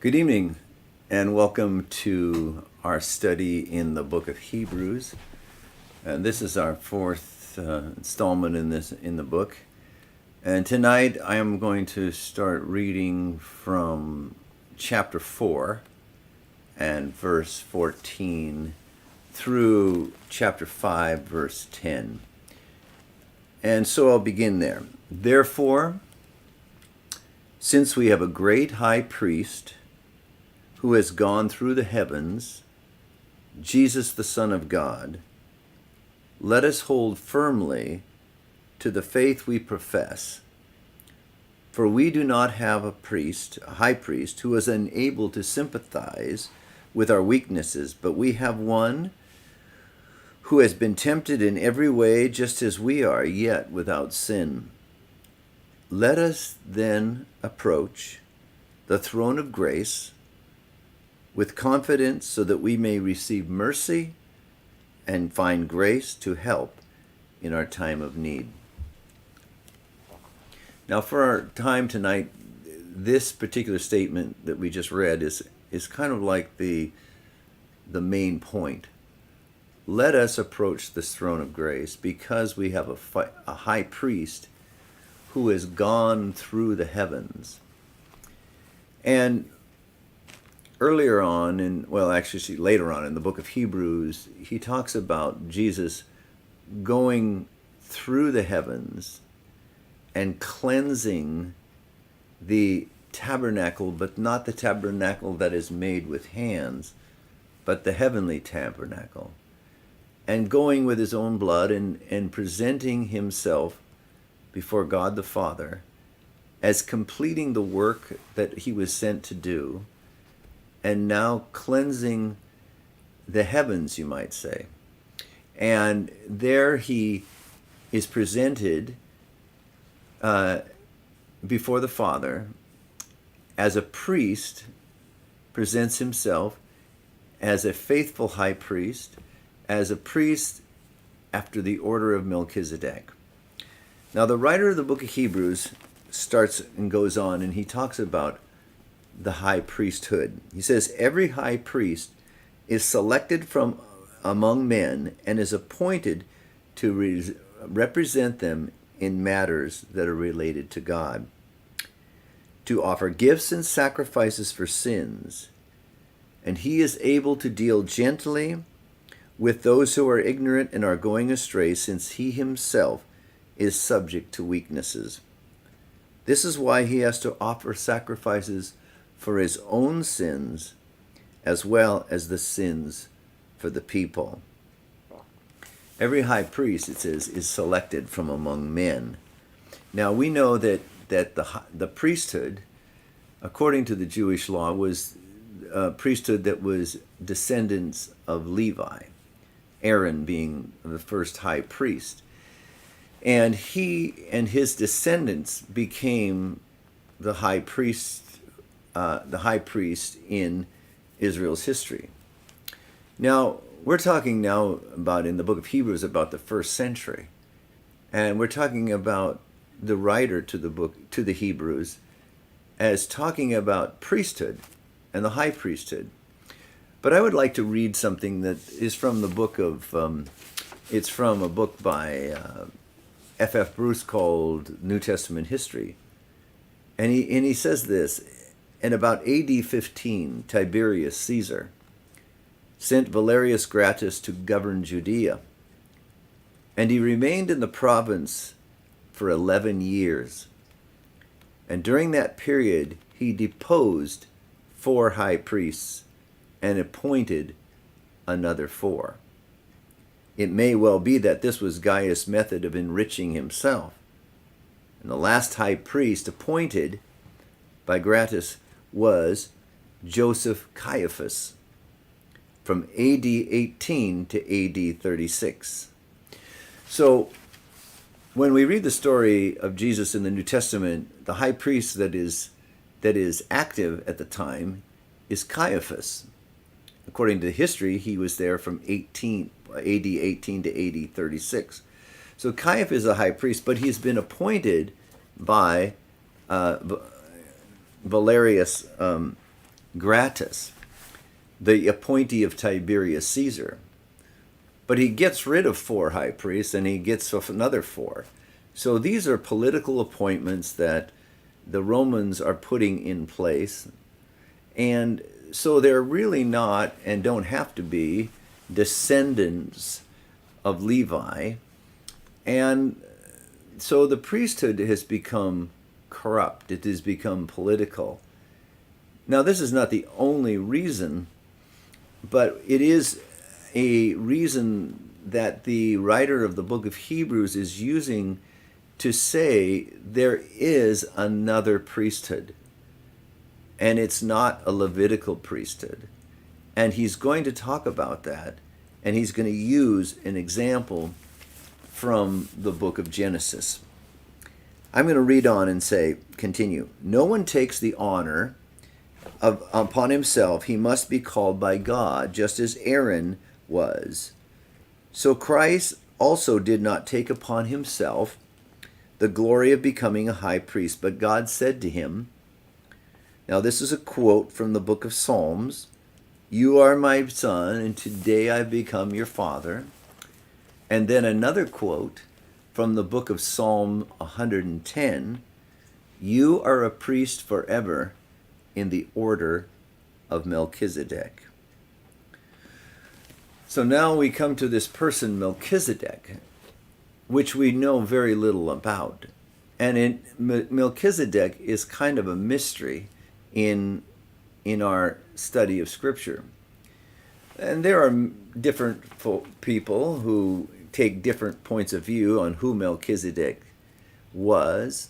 Good evening, and welcome to our study in the book of Hebrews. And this is our fourth installment in the book. And tonight I am going to start reading from chapter 4 and verse 14 through chapter 5, verse 10. And so I'll begin there. Therefore, since we have a great high priest who has gone through the heavens, Jesus the Son of God, let us hold firmly to the faith we profess. For we do not have a high priest, who is unable to sympathize with our weaknesses, but we have one who has been tempted in every way just as we are, yet without sin. Let us then approach the throne of grace with confidence so that we may receive mercy and find grace to help in our time of need. Now, for our time tonight, this particular statement that we just read is kind of like the main point. Let us approach this throne of grace because we have a high priest who has gone through the heavens. And earlier on, later on in the book of Hebrews, he talks about Jesus going through the heavens and cleansing the tabernacle, but not the tabernacle that is made with hands, but the heavenly tabernacle, and going with his own blood and presenting himself before God the Father as completing the work that he was sent to do, and now cleansing the heavens, you might say. And there he is presented before the Father as a priest, presents himself as a faithful high priest, as a priest after the order of Melchizedek. Now, the writer of the book of Hebrews starts and goes on, and he talks about the high priesthood. He says, every high priest is selected from among men and is appointed to represent them in matters that are related to God, to offer gifts and sacrifices for sins. And he is able to deal gently with those who are ignorant and are going astray, since he himself is subject to weaknesses. This is why he has to offer sacrifices for his own sins, as well as the sins for the people. Every high priest, it says, is selected from among men. Now, we know that the priesthood, according to the Jewish law, was a priesthood that was descendants of Levi, Aaron being the first high priest. And he and his descendants became the high priest in Israel's history. Now, we're talking now about, in the book of Hebrews, about the first century. And we're talking about the writer to the Hebrews as talking about priesthood and the high priesthood. But I would like to read something that is from the book of, it's from a book by F.F. Bruce called New Testament History. And he says this: in about AD 15, Tiberius Caesar sent Valerius Gratus to govern Judea, and he remained in the province for 11 years. And during that period, he deposed 4 high priests and appointed another 4. It may well be that this was Gaius' method of enriching himself. And the last high priest appointed by Gratus was Joseph Caiaphas, from AD 18 to AD 36. So when we read the story of Jesus in the New Testament, the high priest that is active at the time is Caiaphas. According to history, he was there from AD 18 to AD 36. So Caiaphas is a high priest, but he's been appointed by Valerius Gratus, the appointee of Tiberius Caesar. But he gets rid of 4 high priests and he gets another 4. So these are political appointments that the Romans are putting in place. And so they're really not, and don't have to be, descendants of Levi. And so the priesthood has become corrupt. It has become political. Now, this is not the only reason, but it is a reason that the writer of the book of Hebrews is using to say there is another priesthood. And it's not a Levitical priesthood. And he's going to talk about that. And he's going to use an example from the book of Genesis. I'm going to read on and say, continue. No one takes the honor upon himself. He must be called by God, just as Aaron was. So Christ also did not take upon himself the glory of becoming a high priest, but God said to him, now this is a quote from the book of Psalms, you are my son, and today I've become your father. And then another quote from the book of Psalm 110, you are a priest forever in the order of Melchizedek. So now we come to this person, Melchizedek, which we know very little about. And Melchizedek is kind of a mystery in our study of Scripture. And there are different people who take different points of view on who Melchizedek was,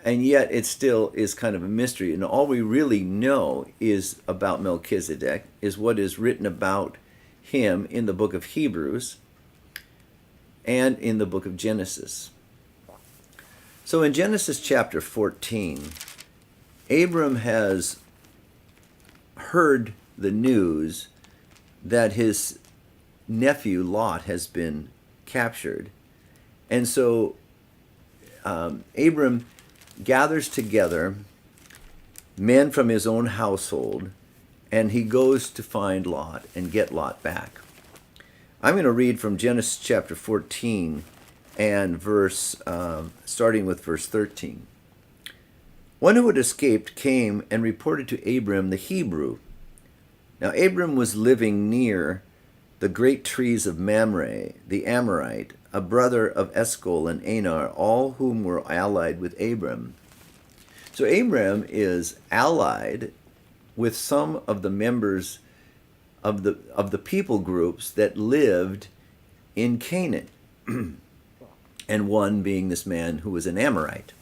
and yet it still is kind of a mystery. And all we really know is about Melchizedek is what is written about him in the book of Hebrews and in the book of Genesis. So in Genesis chapter 14, Abram has heard the news that his nephew Lot has been captured. And so Abram gathers together men from his own household, and he goes to find Lot and get Lot back. I'm going to read from Genesis chapter 14 and starting with verse 13. One who had escaped came and reported to Abram the Hebrew. Now Abram was living near the great trees of Mamre, the Amorite, a brother of Eshcol and Aner, all whom were allied with Abram. So Abram is allied with some of the members of the people groups that lived in Canaan, and one being this man who was an Amorite.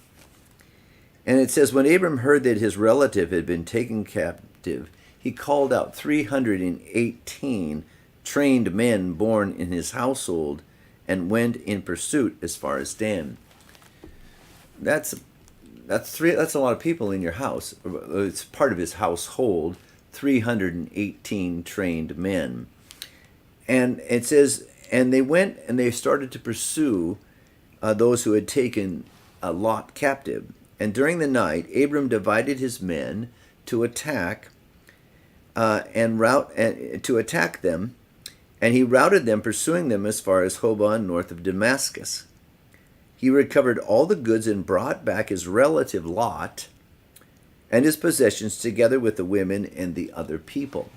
And it says, when Abram heard that his relative had been taken captive, he called out 318 trained men born in his household and went in pursuit as far as Dan. That's a lot of people in your house. It's part of his household, 318 trained men. And it says, and they went and they started to pursue those who had taken Lot captive. And during the night, Abram divided his men to attack to attack them, and he routed them, pursuing them as far as Hobah, north of Damascus. He recovered all the goods and brought back his relative Lot and his possessions, together with the women and the other people.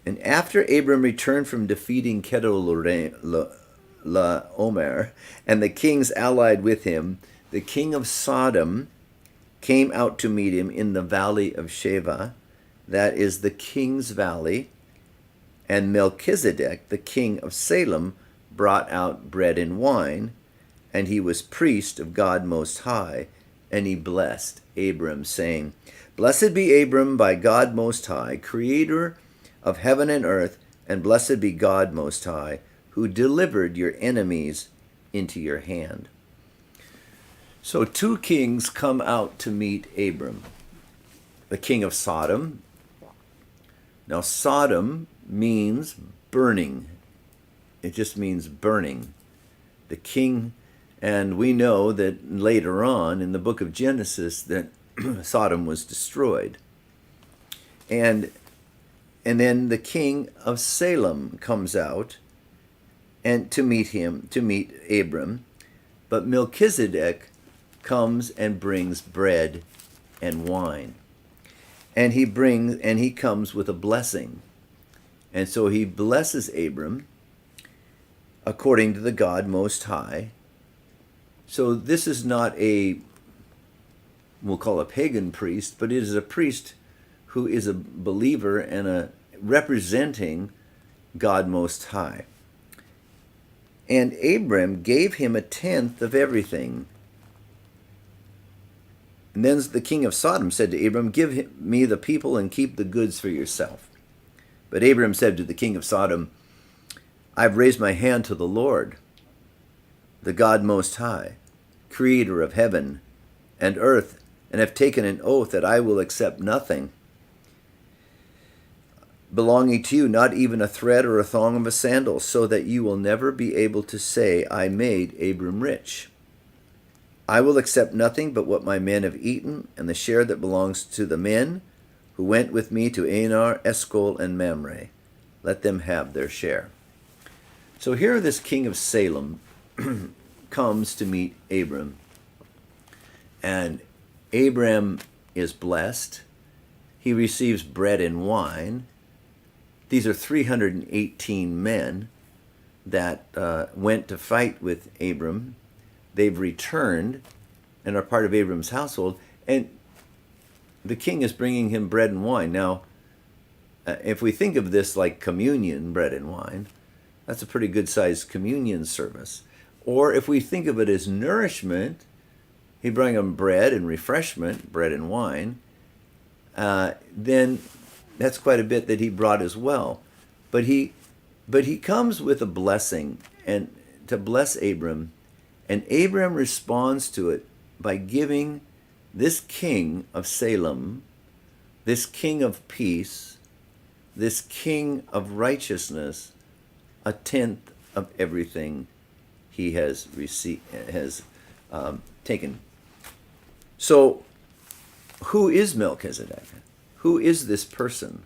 And after Abram returned from defeating Kedorlaomer and the kings allied with him, the king of Sodom came out to meet him in the valley of Sheva, that is the king's valley, and Melchizedek, the king of Salem, brought out bread and wine, and he was priest of God Most High, and he blessed Abram, saying, Blessed be Abram by God Most High, creator of heaven and earth, and blessed be God Most High, who delivered your enemies into your hand. So 2 kings come out to meet Abram. The king of Sodom. Now Sodom means burning. It just means burning. The king, and we know that later on in the book of Genesis that Sodom was destroyed. And then the king of Salem comes out and to meet Abram. But Melchizedek comes and brings bread and wine. And he comes with a blessing. And so he blesses Abram according to the God Most High. So this is not we'll call a pagan priest, but it is a priest who is a believer and representing God Most High. And Abram gave him 1/10 of everything. And then the king of Sodom said to Abram, "Give me the people and keep the goods for yourself." But Abram said to the king of Sodom, "I've raised my hand to the Lord, the God Most High, creator of heaven and earth, and have taken an oath that I will accept nothing belonging to you, not even a thread or a thong of a sandal, so that you will never be able to say, 'I made Abram rich.' I will accept nothing but what my men have eaten, and the share that belongs to the men who went with me to Anar, Eshcol, and Mamre. Let them have their share." So here this king of Salem comes to meet Abram. And Abram is blessed. He receives bread and wine. These are 318 men that went to fight with Abram. They've returned and are part of Abram's household. And the king is bringing him bread and wine. Now, if we think of this like communion, bread and wine, that's a pretty good-sized communion service. Or if we think of it as nourishment, he bring them bread and refreshment, bread and wine, then that's quite a bit that he brought as well. But he comes with a blessing and to bless Abram, and Abram responds to it by giving this king of Salem, this king of peace, this king of righteousness, 1/10 of everything he has taken. So, who is Melchizedek? Who is this person?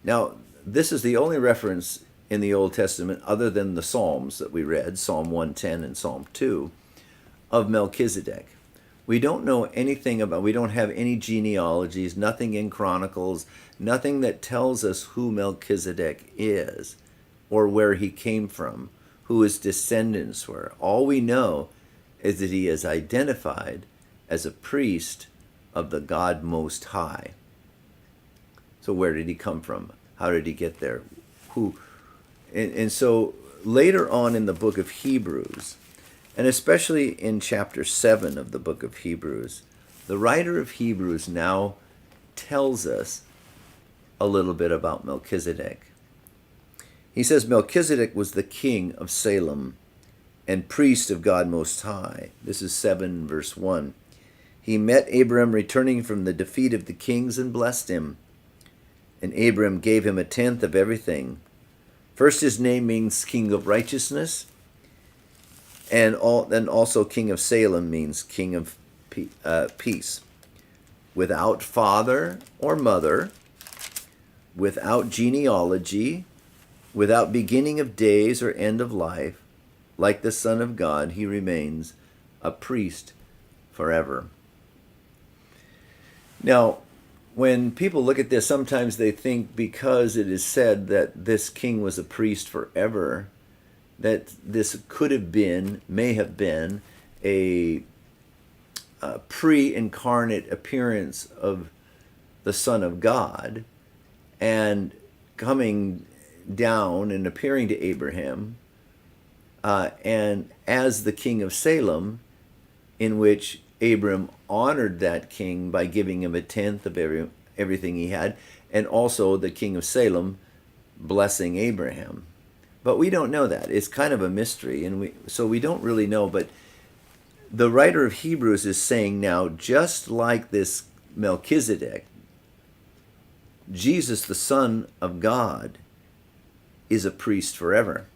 Now, this is the only reference in the Old Testament, other than the Psalms that we read, Psalm 110 and Psalm 2, of Melchizedek. We don't know anything about, we don't have any genealogies, nothing in Chronicles, nothing that tells us who Melchizedek is or where he came from, who his descendants were. All we know is that he is identified as a priest of the God Most High. So where did he come from? How did he get there? Who? And so later on in the book of Hebrews, and especially in chapter 7 of the book of Hebrews, the writer of Hebrews now tells us a little bit about Melchizedek. He says, Melchizedek was the king of Salem and priest of God Most High. This is 7 verse 1. He met Abram returning from the defeat of the kings and blessed him. And Abram gave him 1/10 of everything. First, his name means king of righteousness, and then also king of Salem means king of peace. Without father or mother, without genealogy, without beginning of days or end of life, like the Son of God, he remains a priest forever. Now, when people look at this, sometimes they think because it is said that this king was a priest forever, that this could have been, may have been, a pre-incarnate appearance of the Son of God and coming down and appearing to Abraham and as the king of Salem, in which Abram honored that king by giving him 1/10 of everything he had, and also the king of Salem blessing Abraham. But we don't know that. It's kind of a mystery, and so we don't really know. But the writer of Hebrews is saying now, just like this Melchizedek, Jesus, the Son of God, is a priest forever.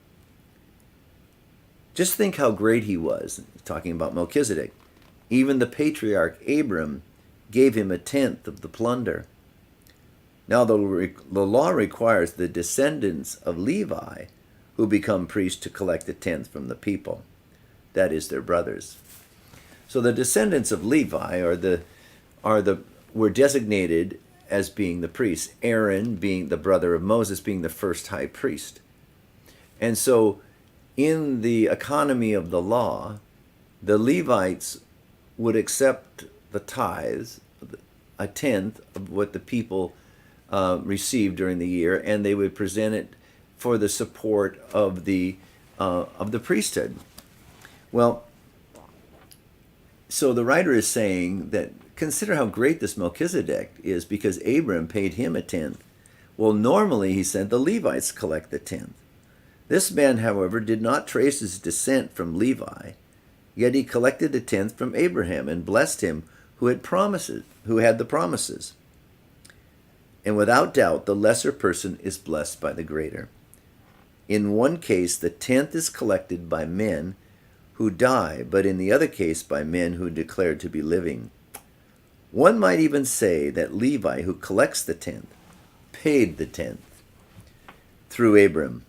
Just think how great he was, talking about Melchizedek. Even the patriarch Abram gave him 1/10 of the plunder. Now the law requires the descendants of Levi who become priests to collect a tenth from the people, that is, their brothers. So the descendants of Levi were designated as being the priests. Aaron, being the brother of Moses, being the first high priest. And so in the economy of the law, the Levites would accept the tithes, a tenth of what the people received during the year, and they would present it for the support of the priesthood. Well, so the writer is saying that consider how great this Melchizedek is, because Abram paid him a tenth. Well, normally, he said, the Levites collect the tenth. This man, however, did not trace his descent from Levi, yet he collected a tenth from Abraham and blessed him who had the promises. And without doubt, the lesser person is blessed by the greater. In one case, the tenth is collected by men who die, but in the other case, by men who are declared to be living. One might even say that Levi, who collects the tenth, paid the tenth through Abram,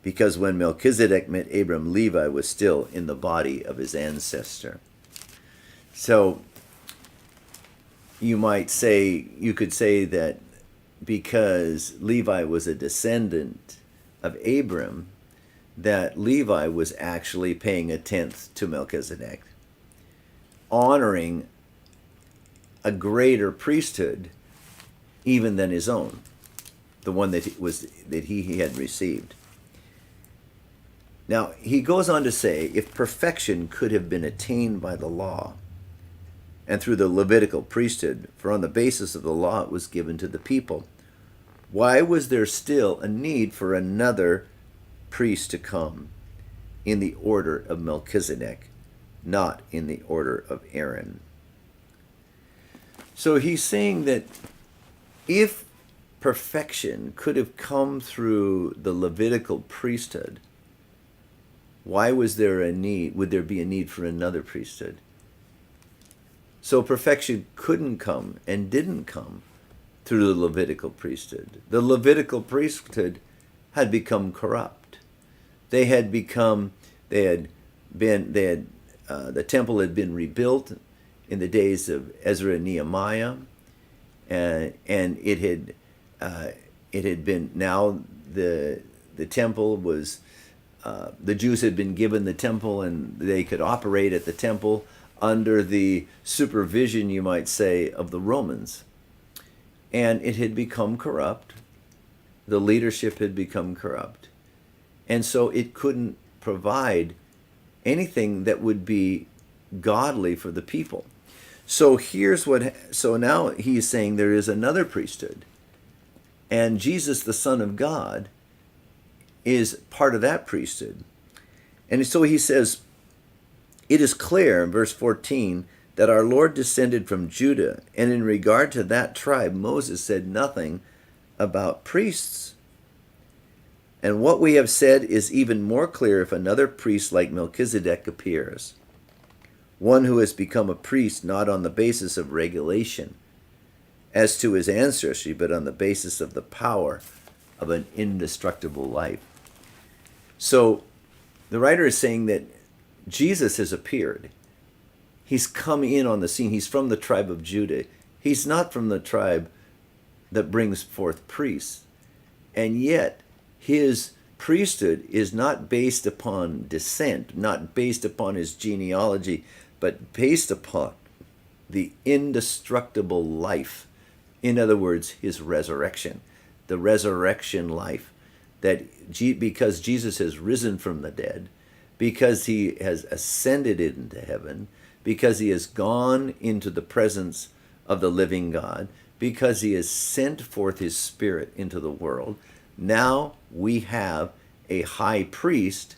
because when Melchizedek met Abram, Levi was still in the body of his ancestor. So you could say that because Levi was a descendant of Abram, that Levi was actually paying a tenth to Melchizedek, honoring a greater priesthood even than his own, the one that he had received. Now, he goes on to say, if perfection could have been attained by the law and through the Levitical priesthood, for on the basis of the law it was given to the people, why was there still a need for another priest to come in the order of Melchizedek, not in the order of Aaron? So he's saying that if perfection could have come through the Levitical priesthood, why was there a need? Would there be a need for another priesthood? So perfection couldn't come and didn't come through the Levitical priesthood. The Levitical priesthood had become corrupt. The temple had been rebuilt in the days of Ezra and Nehemiah, and it had been, now the temple was, the Jews had been given the temple, and they could operate at the temple under the supervision, you might say, of the Romans. And it had become corrupt. The leadership had become corrupt. And so it couldn't provide anything that would be godly for the people. So now he's saying there is another priesthood. And Jesus, the Son of God, is part of that priesthood. And so he says, it is clear in verse 14 that our Lord descended from Judah, and in regard to that tribe, Moses said nothing about priests. And what we have said is even more clear if another priest like Melchizedek appears, one who has become a priest not on the basis of regulation as to his ancestry, but on the basis of the power of an indestructible life. So the writer is saying that Jesus has appeared. He's come in on the scene. He's from the tribe of Judah. He's not from the tribe that brings forth priests. And yet, his priesthood is not based upon descent, not based upon his genealogy, but based upon the indestructible life. In other words, his resurrection, the resurrection life, that because Jesus has risen from the dead, because he has ascended into heaven, because he has gone into the presence of the living God, because he has sent forth his Spirit into the world, now we have a high priest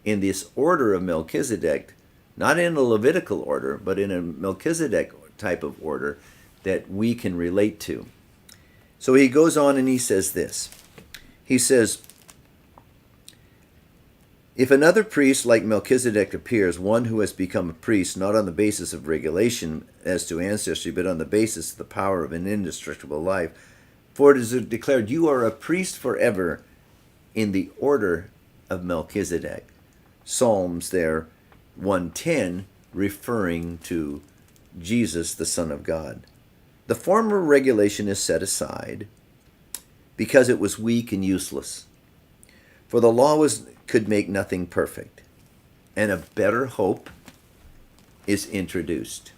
in this order of Melchizedek, not in a Levitical order, but in a Melchizedek type of order that we can relate to. So he goes on and he says this. He says, if another priest like Melchizedek appears, one who has become a priest not on the basis of regulation as to ancestry, but on the basis of the power of an indestructible life, For it is declared, you are a priest forever in the order of Melchizedek. Psalms there, 110, referring to Jesus, the Son of God. The former regulation is set aside because it was weak and useless. For the law could make nothing perfect, and a better hope is introduced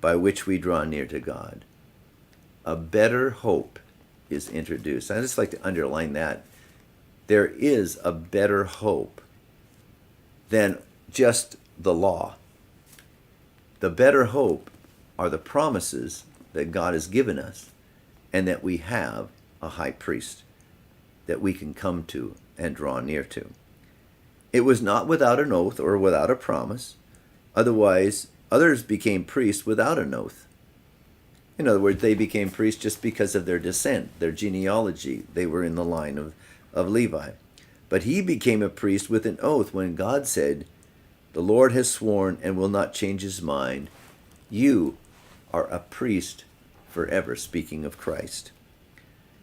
by which we draw near to God. A better hope is introduced. I just like to underline that. There is a better hope than just the law. The better hope are the promises that God has given us, and that we have a high priest that we can come to and draw near to. It was not without an oath or without a promise. Otherwise, others became priests without an oath. In other words, they became priests just because of their descent, their genealogy. They were in the line of Levi. But he became a priest with an oath when God said, the Lord has sworn and will not change his mind. You are a priest forever, speaking of Christ.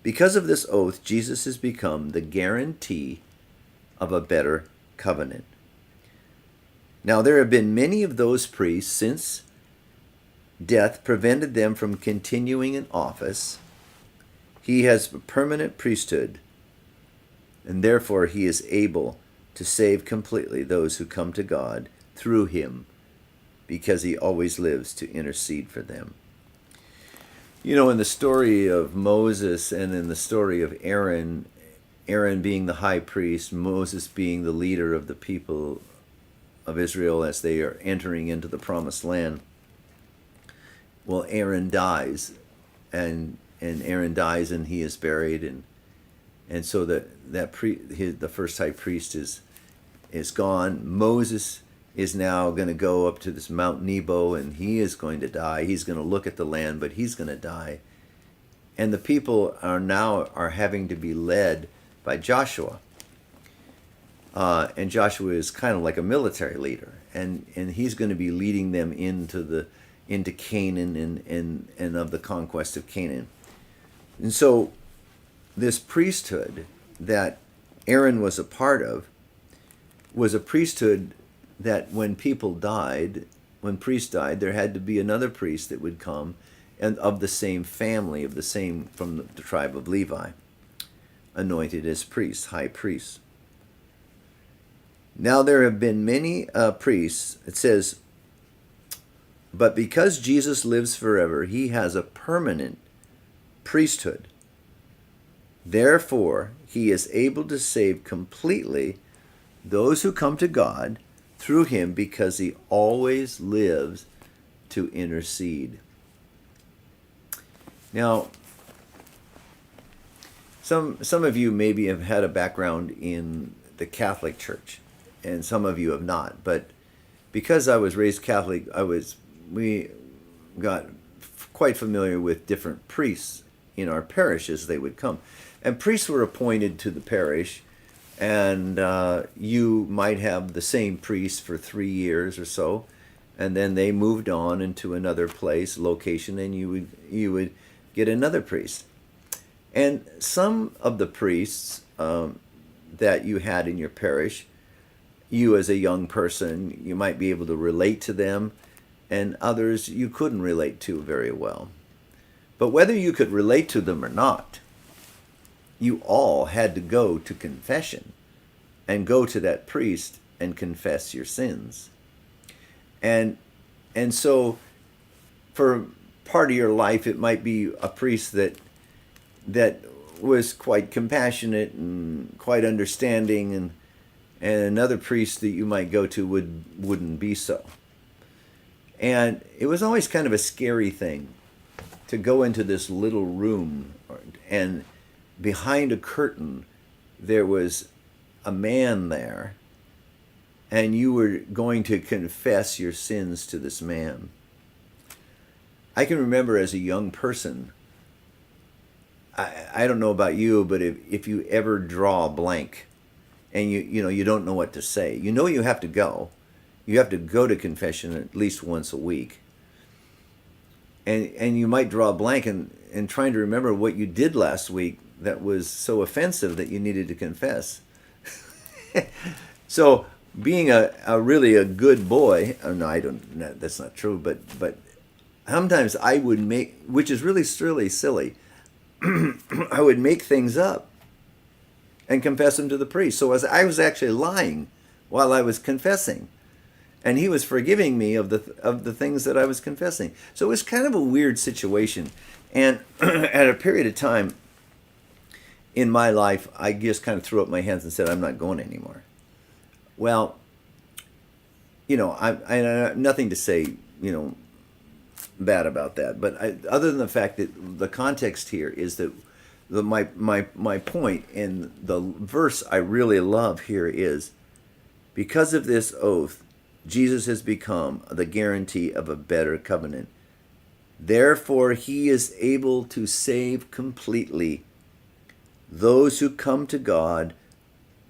Because of this oath, Jesus has become the guarantee of a better covenant. Now, there have been many of those priests since death prevented them from continuing in office. He has a permanent priesthood, and therefore he is able to save completely those who come to God through him, because he always lives to intercede for them. You know, in the story of Moses and in the story of Aaron, Aaron being the high priest, Moses being the leader of the people of Israel as they are entering into the promised land, well, Aaron dies, and Aaron dies and he is buried, and so the first high priest is gone. Moses is now going to go up to this Mount Nebo, and he is going to die. He's going to look at the land, but he's going to die. And the people are having to be led by Joshua. And Joshua is kind of like a military leader, and he's going to be leading them into Canaan and of the conquest of Canaan. And so this priesthood that Aaron was a part of was a priesthood that when priests died, there had to be another priest that would come, and of the same family, from the tribe of Levi, anointed as priests, high priests. Now there have been many priests, it says, but because Jesus lives forever, he has a permanent priesthood. Therefore, he is able to save completely those who come to God through him, because he always lives to intercede. Now, some of you maybe have had a background in the Catholic Church, and some of you have not. But because I was raised Catholic, we got quite familiar with different priests in our parish as they would come. And priests were appointed to the parish, and you might have the same priest for 3 years or so, and then they moved on into another location, and you would get another priest. And some of the priests that you had in your parish, you as a young person, you might be able to relate to them, and others you couldn't relate to very well. But whether you could relate to them or not, you all had to go to confession and go to that priest and confess your sins. And so for part of your life, it might be a priest that was quite compassionate and quite understanding, and another priest that you might go to wouldn't be so. And it was always kind of a scary thing to go into this little room, and behind a curtain there was a man there, and you were going to confess your sins to this man. I can remember as a young person, I don't know about you, but if you ever draw a blank and you don't know what to say, you have to go. You have to go to confession at least once a week. and you might draw a blank and trying to remember what you did last week that was so offensive that you needed to confess. So being a really a good boy, oh no, I don't, no, that's not true, but sometimes I would make, which is really silly, I would make things up and confess them to the priest. So as I was actually lying while I was confessing, and he was forgiving me of the things that I was confessing. So it was kind of a weird situation. And at a period of time in my life, I just kind of threw up my hands and said, I'm not going anymore. Well, I nothing to say, bad about that. But other than the fact that the context here is that my point in the verse I really love here is, because of this oath, Jesus has become the guarantee of a better covenant. Therefore, he is able to save completely those who come to God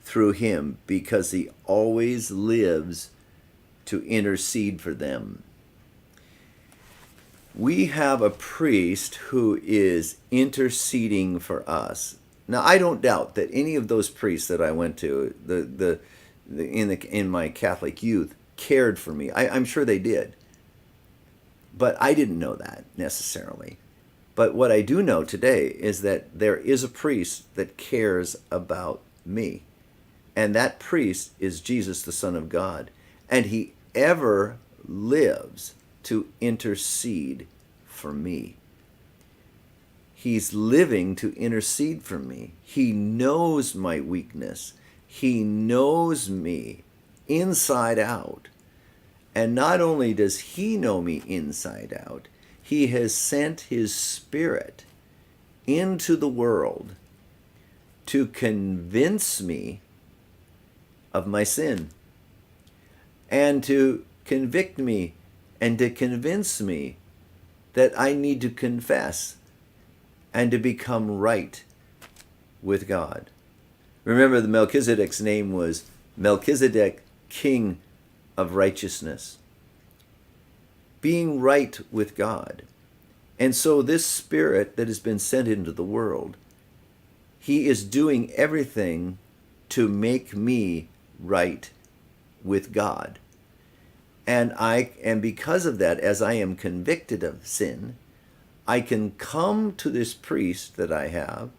through him, because he always lives to intercede for them. We have a priest who is interceding for us. Now, I don't doubt that any of those priests that I went to in my Catholic youth cared for me. I'm sure they did. But I didn't know that necessarily. But what I do know today is that there is a priest that cares about me. And that priest is Jesus, the Son of God. And he ever lives to intercede for me. He's living to intercede for me. He knows my weakness. He knows me inside out. And not only does he know me inside out, he has sent his Spirit into the world to convince me of my sin, and to convict me and to convince me that I need to confess and to become right with God. Remember, the Melchizedek's name was Melchizedek, King of Righteousness. Being right with God. And so this Spirit that has been sent into the world, he is doing everything to make me right with God. And because of that, as I am convicted of sin, I can come to this priest that I have,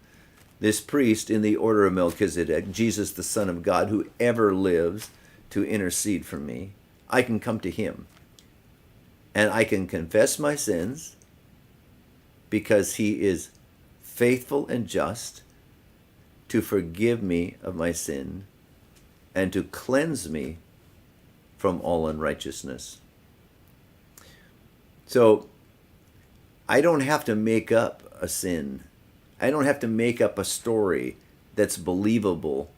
this priest in the order of Melchizedek, Jesus, the Son of God, who ever lives to intercede for me. I can come to him. And I can confess my sins, because he is faithful and just to forgive me of my sin and to cleanse me from all unrighteousness. So I don't have to make up a sin. I don't have to make up a story that's believable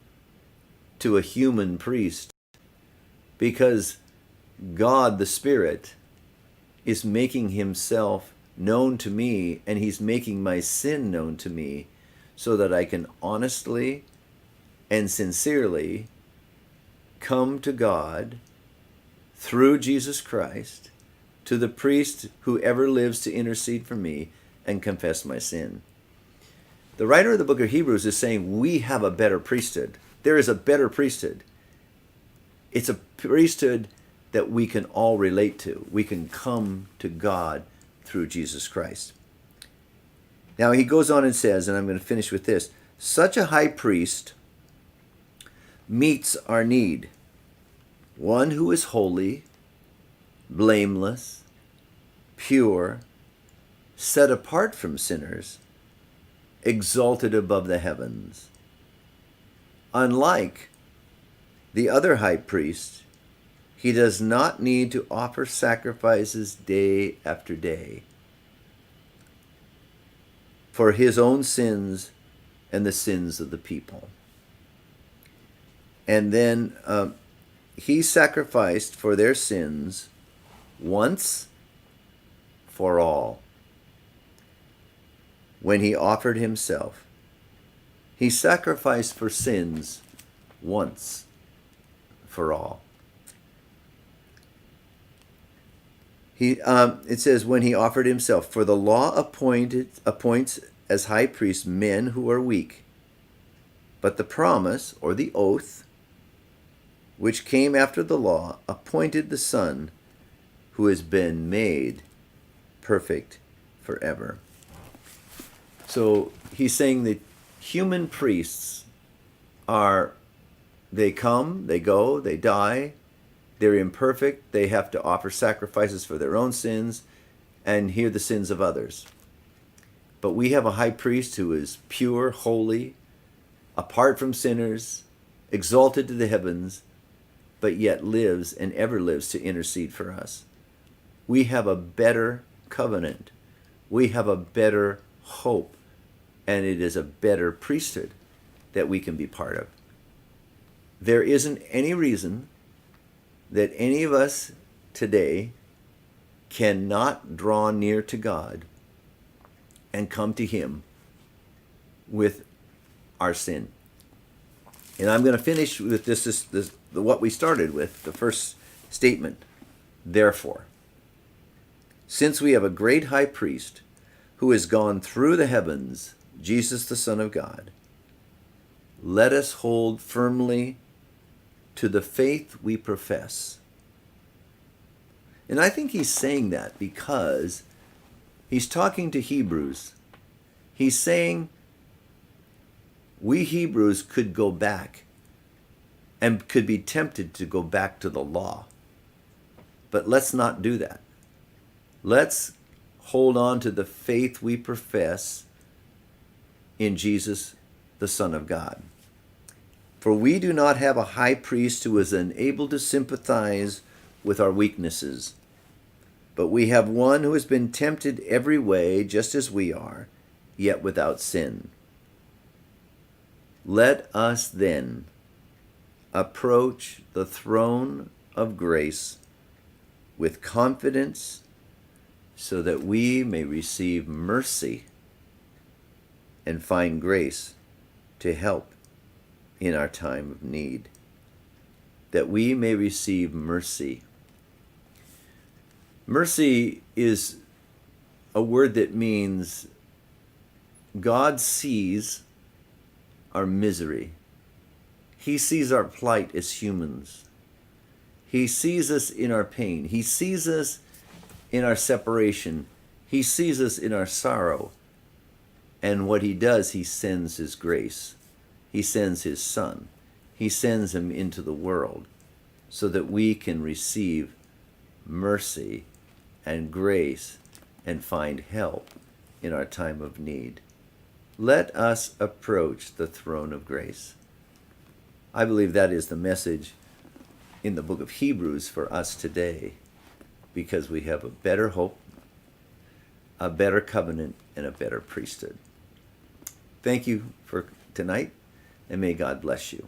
to a human priest, because God, the Spirit, is making himself known to me, and he's making my sin known to me, so that I can honestly and sincerely come to God through Jesus Christ, to the priest who ever lives to intercede for me, and confess my sin. The writer of the book of Hebrews is saying we have a better priesthood. There is a better priesthood. It's a priesthood that we can all relate to. We can come to God through Jesus Christ. Now he goes on and says, and I'm going to finish with this, such a high priest meets our need, one who is holy, blameless, pure, set apart from sinners, exalted above the heavens. Unlike the other high priests, he does not need to offer sacrifices day after day for his own sins and the sins of the people. And then he sacrificed for their sins once for all. When he offered himself, he sacrificed for sins once for all. It says, when he offered himself, for the law appoints as high priests men who are weak, but the promise, or the oath, which came after the law, appointed the Son, who has been made perfect forever. So he's saying that human priests they come, they go, they die, they're imperfect, they have to offer sacrifices for their own sins and hear the sins of others. But we have a high priest who is pure, holy, apart from sinners, exalted to the heavens, but yet lives and ever lives to intercede for us. We have a better covenant. We have a better hope. And it is a better priesthood that we can be part of. There isn't any reason that any of us today cannot draw near to God and come to him with our sin. And I'm going to finish with this what we started with, the first statement. Therefore, since we have a great high priest who has gone through the heavens, Jesus the Son of God, let us hold firmly to the faith we profess. And I think he's saying that because he's talking to Hebrews. He's saying we Hebrews could go back and could be tempted to go back to the law. But let's not do that. Let's hold on to the faith we profess in Jesus, the Son of God. For we do not have a high priest who is unable to sympathize with our weaknesses, but we have one who has been tempted every way, just as we are, yet without sin. Let us then approach the throne of grace with confidence, so that we may receive mercy and find grace to help in our time of need. That we may receive mercy. Mercy is a word that means God sees our misery. He sees our plight as humans. He sees us in our pain. He sees us in our separation. He sees us in our sorrow. And what he does, he sends his grace. He sends his Son. He sends him into the world so that we can receive mercy and grace and find help in our time of need. Let us approach the throne of grace. I believe that is the message in the book of Hebrews for us today, because we have a better hope, a better covenant, and a better priesthood. Thank you for tonight, and may God bless you.